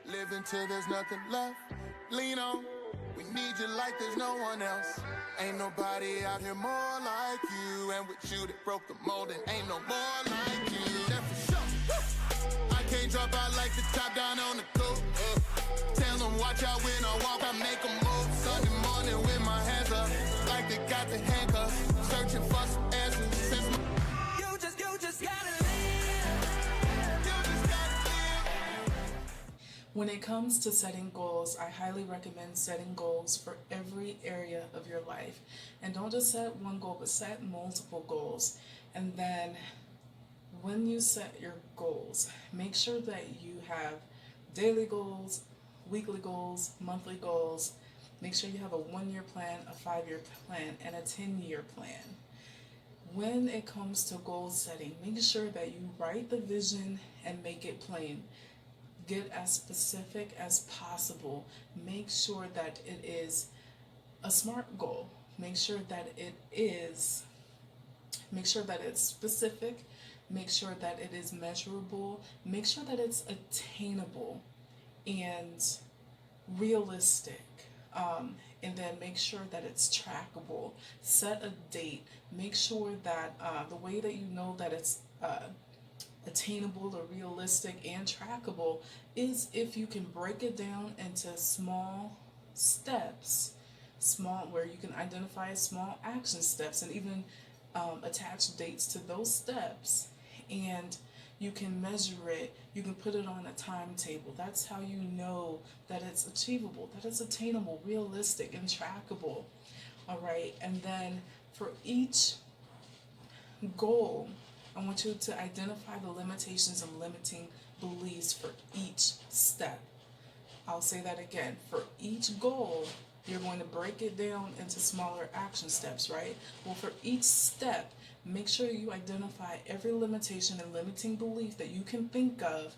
Live until there's nothing left. Lean on. We need you like there's no one else. Ain't nobody out here more like you. And with you that broke the mold, and ain't no more like you. That's for sure. I can't drop out like the top down on the coat. Tell them watch out when I walk, I make a move. Sunday morning with my hands up, like they got the handcuffs. Searching for some answers since my you just gotta live. You just gotta live. When it comes to setting goals, I highly recommend setting goals for every area of your life. And don't just set one goal, but set multiple goals. And then when you set your goals, make sure that you have daily goals, weekly goals, monthly goals. Make sure you have a 1-year plan, a 5-year plan, and a 10-year plan. When it comes to goal setting, make sure that you write the vision and make it plain. Get as specific as possible. Make sure that it is a SMART goal. Make sure that it's specific. Make sure that it is measurable. Make sure that it's attainable and realistic. And then make sure that it's trackable. Set a date. Make sure that the way that you know that it's attainable or realistic and trackable is if you can break it down into small steps, where you can identify small action steps and even attach dates to those steps, and you can measure it, you can put it on a timetable. That's how you know that it's achievable, that it's attainable, realistic, and trackable. All right, and then for each goal, I want you to identify the limitations and limiting beliefs for each step. I'll say that again. For each goal, you're going to break it down into smaller action steps, right? Well, for each step, make sure you identify every limitation and limiting belief that you can think of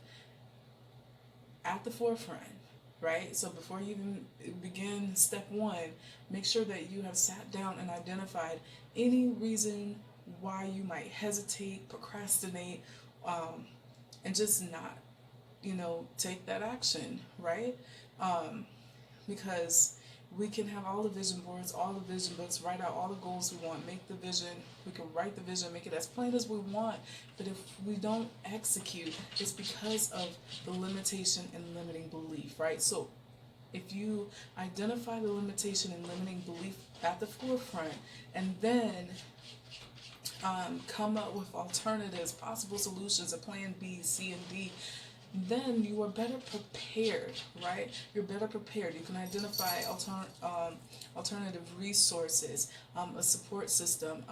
at the forefront, right? So before you even begin step 1, make sure that you have sat down and identified any reason why you might hesitate, procrastinate, and just not, take that action, right? Because we can have all the vision boards, all the vision books, write out all the goals we want, make the vision, we can write the vision, make it as plain as we want, but if we don't execute, it's because of the limitation and limiting belief, right? So if you identify the limitation and limiting belief at the forefront, and then come up with alternatives, possible solutions, a plan B, C, and D, then you are better prepared, right? You're better prepared. You can identify alternative resources, a support system.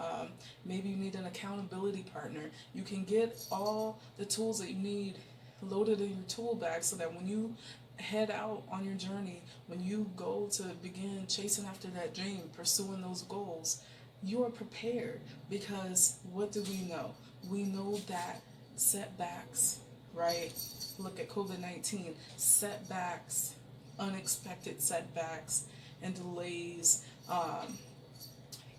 Maybe you need an accountability partner. You can get all the tools that you need loaded in your tool bag so that when you head out on your journey, when you go to begin chasing after that dream, pursuing those goals, you are prepared. Because what do we know? We know that setbacks, right? Look at COVID-19, setbacks, unexpected setbacks and delays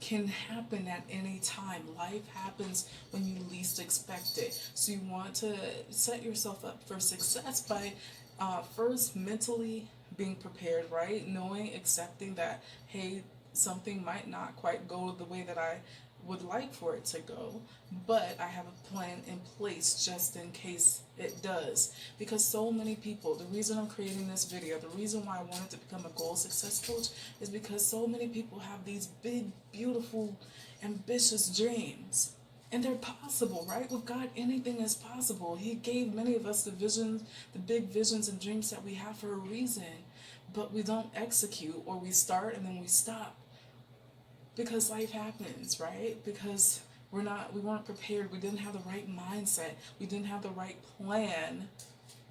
can happen at any time. Life happens when you least expect it. So you want to set yourself up for success by first mentally being prepared, right? Knowing, accepting that, hey, something might not quite go the way that I would like for it to go, but I have a plan in place just in case it does. Because so many people, the reason I'm creating this video, the reason why I wanted to become a goal success coach is because so many people have these big, beautiful, ambitious dreams. And they're possible, right? With God, anything is possible. He gave many of us the visions, the big visions and dreams that we have for a reason, but we don't execute, or we start and then we stop. Because life happens, right? Because we weren't prepared. We didn't have the right mindset. We didn't have the right plan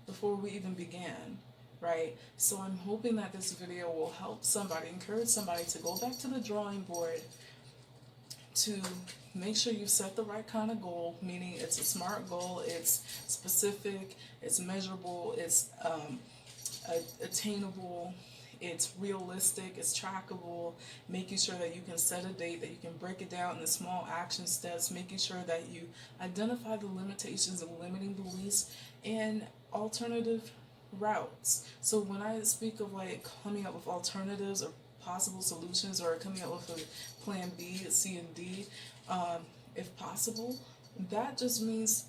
before we even began, right? So I'm hoping that this video will help somebody, encourage somebody to go back to the drawing board, to make sure you set the right kind of goal, meaning it's a SMART goal, it's specific, it's measurable, it's attainable, it's realistic, it's trackable, making sure that you can set a date, that you can break it down into small action steps, making sure that you identify the limitations and limiting beliefs and alternative routes. So when I speak of like coming up with alternatives or possible solutions or coming up with a plan B, C, and D, um, if possible, that just means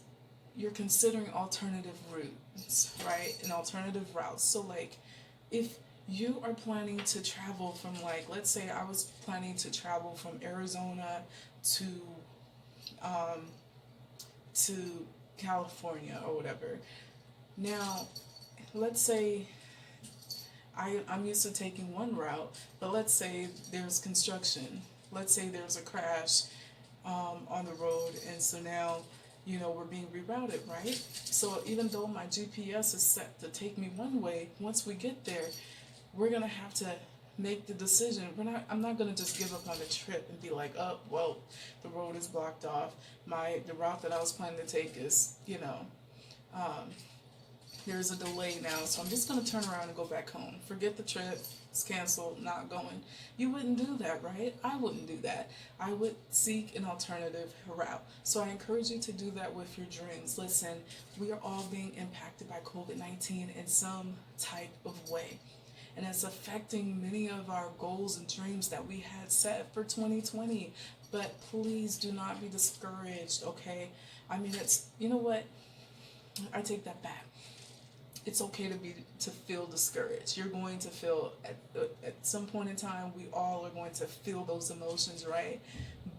you're considering alternative routes, right? And alternative routes. So like if you are planning to travel from, like, let's say I was planning to travel from Arizona to um, to California or whatever. Now, let's say I'm used to taking one route, but let's say there's construction. Let's say there's a crash on the road, and so now, we're being rerouted, right? So even though my GPS is set to take me one way, once we get there, we're gonna have to make the decision. I'm not gonna just give up on the trip and be like, oh well, the road is blocked off. The route that I was planning to take is, um, there's a delay now, so I'm just gonna turn around and go back home. Forget the trip, it's canceled, not going. You wouldn't do that, right? I wouldn't do that. I would seek an alternative route. So I encourage you to do that with your dreams. Listen, we are all being impacted by COVID-19 in some type of way. And it's affecting many of our goals and dreams that we had set for 2020. But please do not be discouraged, okay? I mean, you know what? I take that back. It's okay to feel discouraged. You're going to feel at some point in time. We all are going to feel those emotions, right?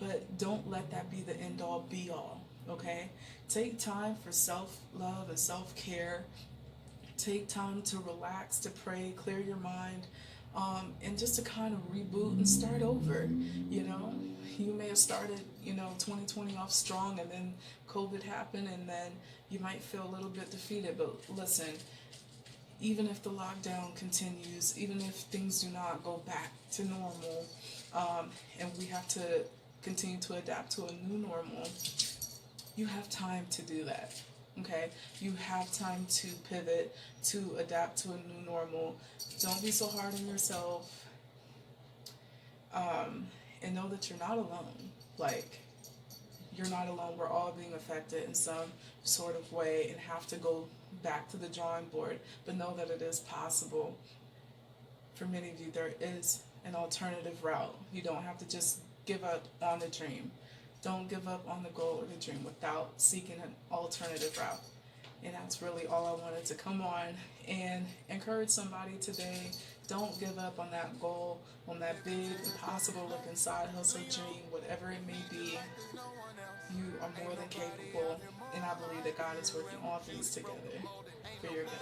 But don't let that be the end all be all. Okay, take time for self love and self care. Take time to relax, to pray, clear your mind, and just to kind of reboot and start over. You may have started 2020 off strong, and then COVID happened, and then you might feel a little bit defeated. But listen, even if the lockdown continues, even if things do not go back to normal, and we have to continue to adapt to a new normal, you have time to do that. Okay, you have time to pivot, to adapt to a new normal. Don't be so hard on yourself, and know that you're not alone. Like, you're not alone. We're all being affected in some sort of way and have to go back to the drawing board. But know that it is possible. For many of you, there is an alternative route. You don't have to just give up on the dream. Don't give up on the goal or the dream without seeking an alternative route. And that's really all I wanted to come on and encourage somebody today. Don't give up on that goal, on that big, impossible looking side hustle dream, whatever it may be. You are more than capable, and I believe that God is working all things together for your good.